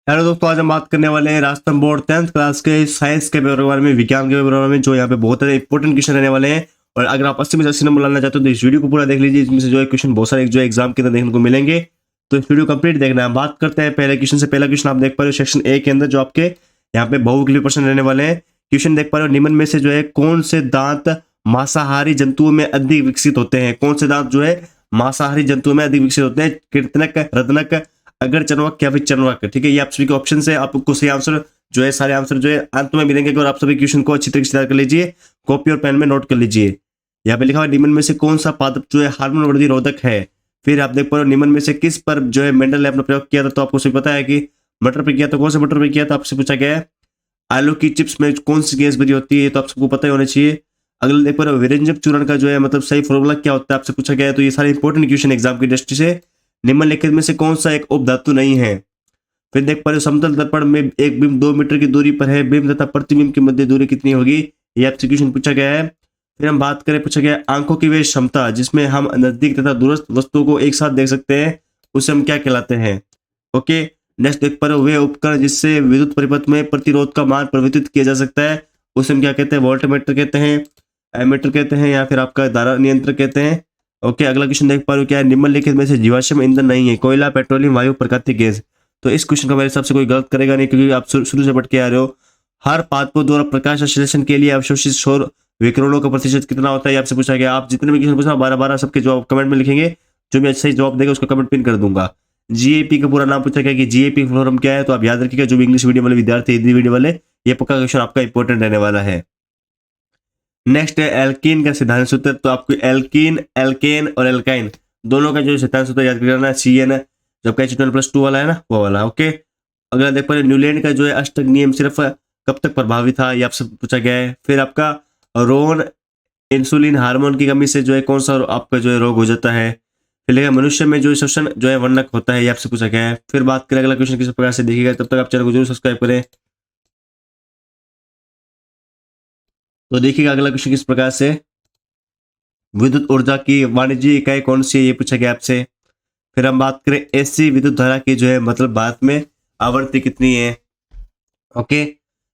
Hello दोस्तों, आज हम बात करने वाले हैं राजस्थान बोर्ड 10th क्लास के साइंस के पेपर के बारे में, विज्ञान के पेपर के बारे में, जो यहाँ पे बहुत सारे इंपॉर्टेंट क्वेश्चन रहने वाले हैं। और अगर आप 80 में से 80 नंबर लाना चाहते हो तो इस वीडियो को पूरा देख लीजिए। इसमें से जो है क्वेश्चन बहुत सारे जो एग्जाम के अंदर देखने को मिलेंगे, तो इस वीडियो कंप्लीट देखना है। बात करते हैं पहले क्वेश्चन से। पहला क्वेश्चन आप देख पा रहे हो सेक्शन ए के अंदर, जो आपके यहाँ पे बहुविकल्पीय प्रश्न रहने वाले हैं। क्वेश्चन देख पा रहे हो, निम्न में से जो है कौन से दांत मांसाहारी जंतुओं में अधिक विकसित होते हैं? कौन से दांत जो है मांसाहारी जंतुओं में अधिक विकसित होते हैं? कृंतक, रत्नक, अगर चर्वक या फिर चर्वक। ठीक है, ये आप सभी के ऑप्शन है। आपको सही आंसर जो है, सारे आंसर जो है अंत में मिलेंगे। और आप सभी क्वेश्चन को अच्छी तरीके से तैयार कर लीजिए, कॉपी और पेन में नोट कर लीजिए। यहाँ पे लिखा हुआ निम्न में से कौन सा पादप जो है हार्मोन वृद्धि रोधक है? फिर आप देख पा रहे हो निम्न में से किस पर जो है मेंडल ने अपना प्रयोग किया था? तो आपको सभी पता है कि मटर पे किया था। कौन से मटर पे किया था आपसे पूछा गया है। आलू की चिप्स में कौन सी गैस भरी होती है? तो आप सबको पता ही होना चाहिए। अगला देख पा रहे हो विरंजक चूर्ण का जो है मतलब सही फॉर्मूला क्या होता है? आपसे पूछा गया है। तो ये सारे इंपॉर्टेंट क्वेश्चन एग्जाम की दृष्टि से। निम्नलिखित में से कौन सा एक उपधातु नहीं है? फिर देख पा रहे हो समतल दर्पण में एक बिंब 2 मीटर की दूरी पर है। बिंब तथा प्रतिबिंब की मध्य दूरी कितनी होगी? ये आपसे क्वेश्चन पूछा गया है। फिर हम बात करें, पूछा गया आंखों की वे क्षमता जिसमें हम नजदीक तथा दूरस्थ वस्तुओं को एक साथ देख सकते हैं, उसे हम क्या कहलाते हैं? ओके, नेक्स्ट देख पा रहे हो वे उपकरण जिससे विद्युत परिपथ में प्रतिरोध का मान परिवर्तित किया जा सकता है, उसे हम क्या कहते हैं? वोल्टमीटर कहते हैं, एमीटर कहते हैं, या फिर आपका धारा नियंत्रक कहते हैं। ओके, अगला क्वेश्चन देख पा रहे हो क्या है? निम्नलिखित में से जीवाश्म ईंधन नहीं है? कोयला, पेट्रोलियम, वायु, प्राकृतिक गैस। तो इस क्वेश्चन का मेरे हिसाब से कोई गलत करेगा नहीं, क्योंकि आप शुरू से पढ़ के आ रहे हो। हर पादपों द्वारा प्रकाश संश्लेषण के लिए अवशोषित सौर विकिरणों का प्रतिशत कितना होता है? आपसे पूछा गया। आप जितने भी क्वेश्चन पूछना 12-12 सबके जवाब कमेंट में लिखेंगे। जो भी सही जवाब देगा उसका कमेंट पिन कर दूंगा। जीएपी का पूरा नाम पूछा गया कि जीएपी फॉर्म क्या है? तो आप याद रखिएगा, जो भी इंग्लिश मीडियम वाले विद्यार्थी, हिंदी मीडियम वाले, ये पक्का क्वेश्चन आपका इंपॉर्टेंट रहने वाला है। नेक्स्ट है एल्कीन का सिद्धांत सूत्र। तो आपको एल्कीन, एल्केन और एल्काइन दोनों का जो सिद्धांत सूत्र याद करना है। CN जब का H2+ वाला है ना, वो वाला। ओके, अगला देख पा रहे न्यूलैंड का जो है अष्टक नियम सिर्फ कब तक प्रभावी था? ये आपसे पूछा गया है। फिर आपका रोन इंसुलिन हार्मोन की कमी से जो है कौन सा आपका जो है रोग हो जाता है? फिर लेगा मनुष्य में जो श्वसन जो है वर्णक होता है? ये आपसे पूछा गया है। फिर बात करें अगला क्वेश्चन किस प्रकार से देखिएगा, तब तक आप चैनल को जरूर सब्सक्राइब करें। तो देखिएगा अगला क्वेश्चन किस प्रकार से, विद्युत ऊर्जा की वाणिज्यिक इकाई कौन सी है? ये पूछा गया आपसे। फिर हम बात करें एसी विद्युत धारा की जो है मतलब भारत में आवृत्ति कितनी है? ओके,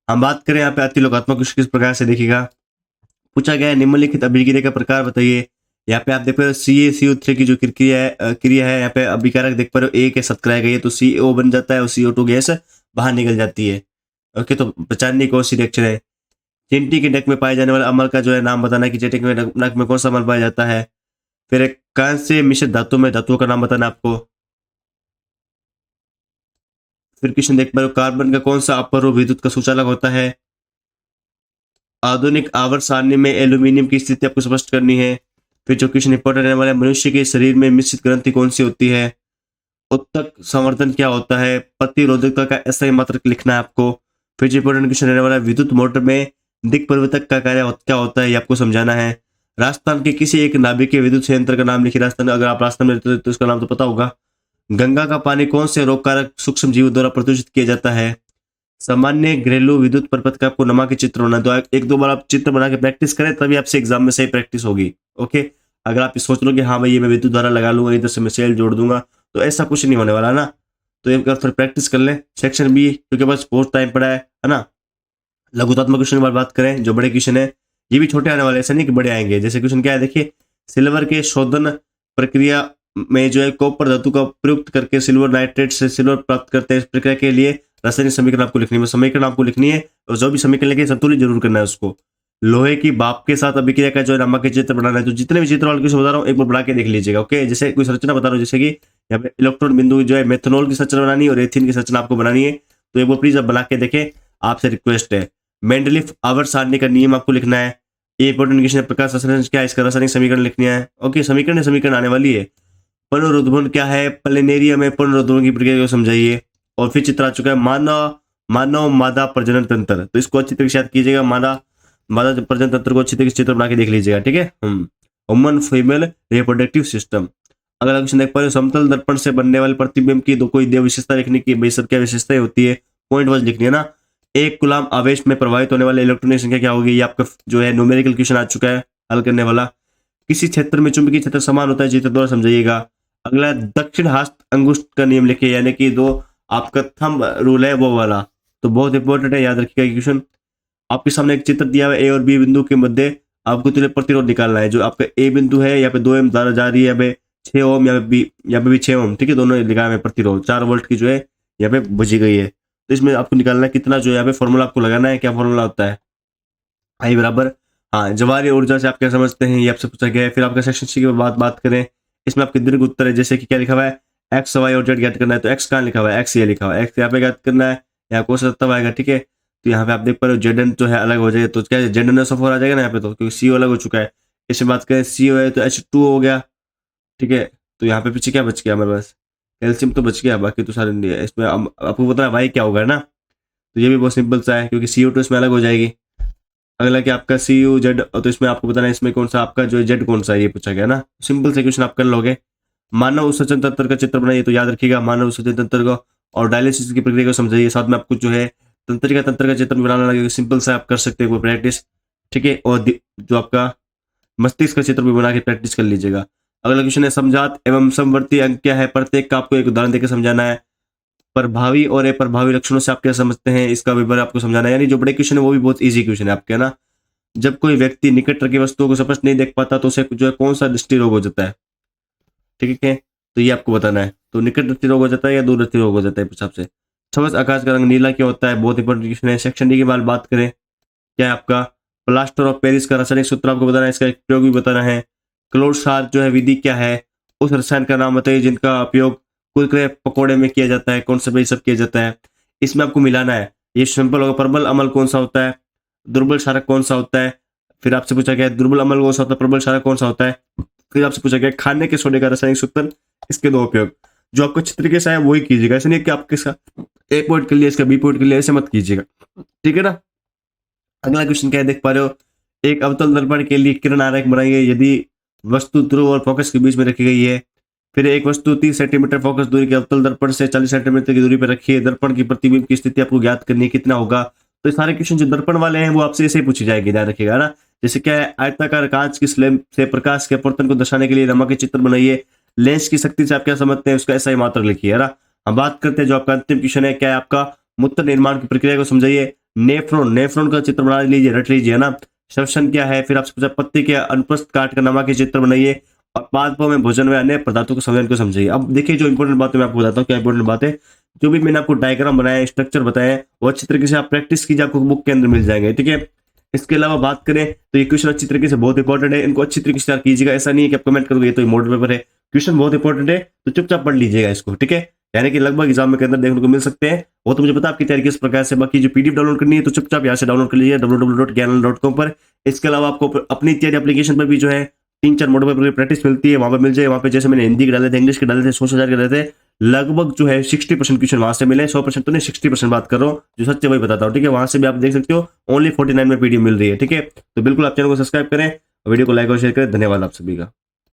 हम बात करें यहाँ पे अतिलोकात्मक क्वेश्चन किस प्रकार से देखिएगा, पूछा गया है निम्नलिखित अभिक्रिया का प्रकार बताइए। यहाँ पे आप देख पा रहे हो CaCO3 की जो क्रिया है यहाँ पे अभिकारक देख पा रहे हो, A के साथ कराया गया है तो CO बन जाता है और CO2 गैस बाहर निकल जाती है। ओके, तो पहचानने कौन सी रिएक्शन है। चींटी के नक में पाए जाने वाले अम्ल का जो है नाम बताना कि चींटी के नक में कौन सा अम्ल पाया जाता है। फिर एक कांस्य मिश्रित धातु में धातुओं का नाम बताना आपको। फिर क्वेश्चन देख पा रहे हो कार्बन का कौन सा अपवर्तक विद्युत का सुचालक होता है। आधुनिक आवर्त सारणी में एल्यूमिनियम की स्थिति आपको स्पष्ट करनी है। फिर जो क्वेश्चन इंपॉर्टेंट रहने वाला है, मनुष्य के शरीर में मिश्रित ग्रंथि कौन सी होती है। उत्तक संवर्धन क्या होता है। प्रतिरोधकता का SI मात्रक लिखना है आपको। फिर जो इंपॉर्टेंट क्वेश्चन रहने वाला है, विद्युत मोटर में दिक् परिवर्तक का कार्य क्या होता है, ये आपको समझाना है। राजस्थान के किसी एक नाभिकीय विद्युत संयंत्र का नाम लिखिए। राजस्थान, अगर आप राजस्थान में रहते हो तो उसका नाम तो पता होगा। गंगा का पानी कौन से रोगकारक सूक्ष्म जीवों द्वारा प्रदूषित किया जाता है। सामान्य घरेलू विद्युत परिपथ का आपको नमा के चित्र होना, तो एक दो बार आप चित्र बना के प्रैक्टिस करें, तभी आपसे एग्जाम में सही प्रैक्टिस होगी। ओके, अगर आप सोच लो कि हाँ भाई ये मैं विद्युत धारा लगा लूंगा, इधर से मैं सेल जोड़ दूंगा, तो ऐसा कुछ नहीं होने वाला ना। तो एक बार फिर प्रैक्टिस कर लें। सेक्शन बी क्योंकि बस बहुत टाइम पड़ा है ना। लघुतात्मक क्वेश्चन की बात करें, जो बड़े क्वेश्चन है ये भी छोटे आने वाले, ऐसा नहीं कि बड़े आएंगे। जैसे क्वेश्चन क्या है देखिए, सिल्वर के शोधन प्रक्रिया में जो है कॉपर धातु का प्रयुक्त करके सिल्वर नाइट्रेट से सिल्वर प्राप्त करते हैं। इस प्रक्रिया के लिए रासायनिक समीकरण आपको लिखनी है। समीकरण आपको लिखनी है और जो भी समीकरण लिखे संतुलित जरूर करना है उसको। लोहे की भाप के साथ अभिक्रिया का जो है नमक के चित्र बनाना है। तो जितने भी चित्र वाले क्वेश्चन बता रहा हूँ एक बार बना के देख लीजिएगा। ओके, जैसे कोई संरचना बता रहा हूँ, जैसे कि यहाँ पे इलेक्ट्रॉन बिंदु जो है मेथनॉल की संरचना बनानी है और एथिन की संरचना आपको बनानी है। तो एक बार प्लीज आप बना के देखें, आपसे रिक्वेस्ट है। मेंडलीफ आवर्त सारणी का नियम आपको लिखना है। ये इंपॉर्टेंट क्वेश्चन है। प्रकाश संश्लेषण क्या है, इसका रासायनिक समीकरण लिखना है। ओके, समीकरण आने वाली है। पुनरुद्भवन क्या है, प्लेनेरियम में पुनरुद्भवन की प्रक्रिया को समझाइए। और फिर चित्र आ चुका है मानव मादा प्रजनन तंत्र। तो इसको अच्छी तरीके से याद कीजिएगा। मादा प्रजनन तंत्र को अच्छी तरीके से चित्र बना के देख लीजिएगा। ठीक है, ह्यूमन फीमेल रिप्रोडक्टिव सिस्टम। अगला क्वेश्चन देख पा रहे हो, समतल दर्पण से बनने वाले प्रतिबिंब की दो कोई दो विशेषता लिखने की। भाई सब क्या विशेषताएं होती है, पॉइंट वाइज लिखनी है ना। एक कूलाम आवेश में प्रभावित होने वाले इलेक्ट्रॉन की संख्या क्या होगी, ये आपका जो है न्यूमेरिकल क्वेश्चन आ चुका है हल करने वाला। किसी क्षेत्र में चुंबकीय क्षेत्र समान होता है, चित्र द्वारा समझाइएगा। अगला दक्षिण हस्त अंगुष्ठ का नियम लिखिए, यानी कि दो आपका थंब रूल है वो वाला। तो बहुत इंपॉर्टेंट है, याद रखिएगा क्वेश्चन। आपके सामने एक चित्र दिया हुआ है, ए और बी बिंदु के मध्य आपको तुल्य प्रतिरोध निकालना है। जो आपका ए बिंदु है यहाँ पे 2 ओम धारा जा रही है, यहाँ पे 6 ओम, यहाँ पे भी 6 ओम, ठीक है, दोनों लिखा है प्रतिरोध 4 वोल्ट की जो है यहाँ पे बची गई है। तो इसमें आपको निकालना है कितना, जो यहाँ पे फॉर्मूला आपको लगाना है। क्या फॉर्मूला होता है, आई बराबर, हाँ, जवाहरी ऊर्जा से आप क्या समझते हैं ये आपसे पूछा गया है। फिर आपका सेक्शन सी की बात करें, इसमें आपके दीर्घ उत्तर है, जैसे कि क्या लिखा हुआ है, एक्स वाई और जेड ज्ञात करना है। तो एक्स कहाँ लिखा हुआ है, एक्स ये लिखा हुआ है, एक्स यहाँ पे ज्ञात करना है, यहाँ कोस तब आएगा, ठीक है। तो यहाँ पे आप देख पा रहे हो जेड एन जो है अलग हो जाएगा, तो क्या जेड एन एस आ जाएगा ना यहाँ पे, तो क्योंकि सी अलग हो चुका है। इसमें बात करें सी है तो H2 हो गया, ठीक है। तो यहाँ पे पीछे क्या बच गया हमारे पास, कैल्शियम तो बच गया, बाकी तो सारे नहीं है। इसमें आपको पता है वाई क्या होगा ना, तो ये भी बहुत सिंपल सा है, क्योंकि CO2 इसमें अलग हो जाएगी। अगला कि आपका CU जेड, तो इसमें आपको बताना है इसमें कौन सा आपका जो जेड कौन सा है, ये पूछा गया ना। सिंपल से क्वेश्चन आप कर लोगे। मानव उत्सर्जन तंत्र का चित्र बनाइए, तो याद रखिएगा मानव उत्सर्जन तंत्र को और डायलिसिस की प्रक्रिया को समझाइए। साथ में आपको जो है तंत्रिका तंत्र का चित्र बनाना लगेगा, सिंपल सा आप कर सकते हैं वो प्रैक्टिस, ठीक है। और जो आपका मस्तिष्क का चित्र भी बना के प्रैक्टिस कर लीजिएगा। अगला क्वेश्चन है समझात एवं समवर्ती अंक क्या है, प्रत्येक का आपको एक उदाहरण देकर समझाना है। प्रभावी और अप्रभावी लक्षणों से आप क्या समझते हैं, इसका विवरण आपको समझाना है। यानी जो बड़े क्वेश्चन है वो भी बहुत इजी क्वेश्चन है आपके ना। जब कोई व्यक्ति निकट रखी वस्तुओं को स्पष्ट नहीं देख पाता तो उसे जो है कौन सा दृष्टि रोग हो जाता है, ठीक है। तो ये आपको बताना है, तो निकट दृष्टि रोग हो जाता है या दूर दृष्टि रोग हो जाता है हिसाब से। छवस आकाश का रंग नीला क्यों होता है, बहुत इंपॉर्टेंट क्वेश्चन है। सेक्शन डी की बात करें, क्या है आपका प्लास्टर ऑफ पेरिस का रासायनिक सूत्र आपको बताना है, इसका एक प्रयोग भी बताना है। क्लोरसार जो है विधि क्या है, उस रसायन का नाम बताइए जिनका उपयोग कुरकुरे पकौड़े में किया जाता है, कौन सा सब किया जाता है। इसमें आपको मिलाना है, ये सिंपल होगा। प्रबल अमल कौन सा होता है, दुर्बल क्षारक कौन सा होता है। फिर आपसे पूछा गया दुर्बल अम्ल कौन सा होता है, प्रबल क्षारक कौन सा होता है। फिर आपसे पूछा गया खाने के सोडे का रासायनिक सूत्र, इसके 2 उपयोग। जो आपको अच्छे तरीके से है वही कीजिएगा, ऐसा नहीं कि आप किसका A पॉइंट के लिए इसका B पॉइंट के लिए ऐसे मत कीजिएगा, ठीक है ना। अगला क्वेश्चन क्या है देख पा रहे हो, एक अवतल दर्पण के लिए किरण आरेख बनाइए यदि वस्तु ध्रुव और फोकस के बीच में रखी गई है। फिर एक वस्तु 30 सेंटीमीटर फोकस दूरी के अवतल दर्पण से 40 सेंटीमीटर की दूरी पर रखिए, दर्पण की प्रतिबिंब की स्थिति आपको ज्ञात करनी है, कितना होगा। तो सारे क्वेश्चन जो दर्पण वाले हैं वो आपसे ऐसे ही पूछी जाएगी, ध्यान रखिएगा ना। जैसे क्या है, आयताकार कांच की स्लैब से प्रकाश के अपवर्तन को दर्शाने के लिए रमा के चित्र बनाइए। लेंस की शक्ति से आप क्या समझते हैं, उसका ऐसा ही मात्रक लिखिए, है ना। हम बात करते हैं जो आपका अंतिम क्वेश्चन है, क्या है आपका मूत्र निर्माण की प्रक्रिया को समझाइए। नेफ्रॉन का चित्र बना लीजिए, रट लीजिए, है ना। श्वसन क्या है, फिर आपसे पूछा पत्ती के अनुप्रस्थ काट कर नमा के चित्र बनाइए और पादपों में भोजन व अन्य पदार्थों के संयोजन को समझिए। अब देखिए जो इंपॉर्टेंट बात है मैं आपको बताता हूँ, क्या इंपॉर्टेंट बात है। जो भी मैंने आपको डायग्राम बनाया, स्ट्रक्चर बताया, वो अच्छी तरीके से आप प्रैक्टिस कीजिए, आपको बुक के अंदर मिल जाएंगे, ठीक है। इसके अलावा बात करें तो ये क्वेश्चन अच्छी तरीके से बहुत इंपॉर्टेंट है, इनको अच्छी तरीके से तैयार कीजिएगा। ऐसा नहीं है कि आप कमेंट करोगे ये तो मॉडल पेपर है, क्वेश्चन बहुत इंपॉर्टेंट है, तो चुपचाप पढ़ लीजिएगा इसको, ठीक है। यानी कि लगभग एग्जाम में के अंदर देखने को मिल सकते हैं, वो तो मुझे पता आपकी तैयारी किस प्रकार से। बाकी जो PDF डाउनलोड करनी है तो चुपचाप यहाँ से डाउनलोड कर लीजिए www.gyanal.com पर। इसके अलावा आपको अपनी तैयारी एप्लीकेशन पर भी जो है 3-4 मॉडल पेपर की प्रैक्टिस मिलती है, वहां पर मिल जाए। वहां पे जैसे मैंने हिंदी के डाले थे, इंग्लिश के डाले थे, सोशल के डाले थे, लगभग जो है 60% क्वेश्चन वहां से मिले। 100% तो नहीं, 60% बात कर रहा हूँ, जो सच्चे वही बताता हूँ, ठीक है। वहां से भी आप देख सकते हो, ओनली 49 में PDF मिल रही है, ठीक है। तो बिल्कुल आप चैनल को सब्सक्राइब करें, वीडियो को लाइक और शेयर करें। धन्यवाद आप सभी का।